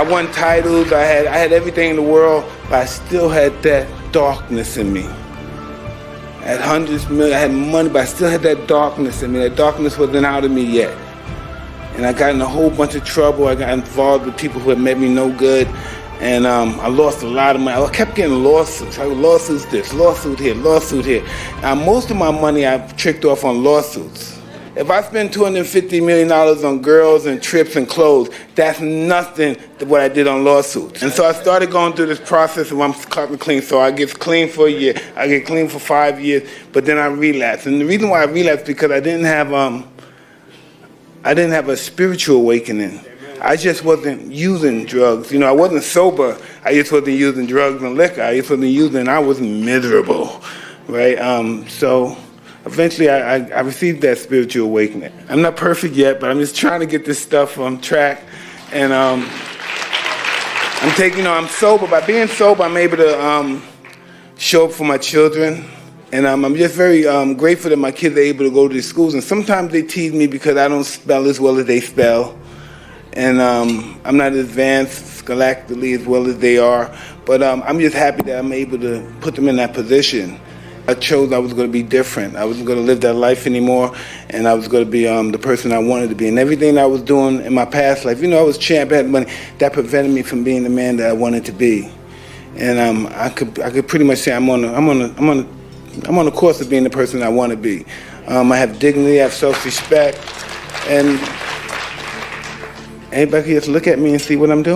I won titles, I had everything in the world, but I still had that darkness in me. I had hundreds of millions, I had money, but I still had that darkness in me. That darkness wasn't out of me yet. And I got in a whole bunch of trouble. I got involved with people who had made me no good. And I lost a lot of money. I kept getting lawsuits. Lawsuits this, lawsuit here, lawsuit here. Now, most of my money I've tricked off on lawsuits. If I spend $250 million on girls and trips and clothes, that's nothing to what I did on lawsuits. And so I started going through this process of I'm cutting clean. So I get clean for a year, I get clean for 5 years, but then I relapse. And the reason why I relapsed is because I didn't have a spiritual awakening. I just wasn't using drugs. You know, I wasn't sober. I just wasn't using drugs and liquor. I just wasn't using, I was miserable, right? So eventually I received that spiritual awakening. I'm not perfect yet, but I'm just trying to get this stuff on track. And I'm sober. By being sober, I'm able to show up for my children. And I'm just very grateful that my kids are able to go to these schools. And sometimes they tease me because I don't spell as well as they spell. And I'm not advanced scholastically as well as they are. But I'm just happy that I'm able to put them in that position. I chose I was going to be different. I wasn't going to live that life anymore. And I was going to be the person I wanted to be. And everything I was doing in my past life, I was champ, I had money, that prevented me from being the man that I wanted to be. And I could pretty much say I'm on the course of being the person I want to be. I have dignity, I have self-respect, and anybody can just look at me and see what I'm doing.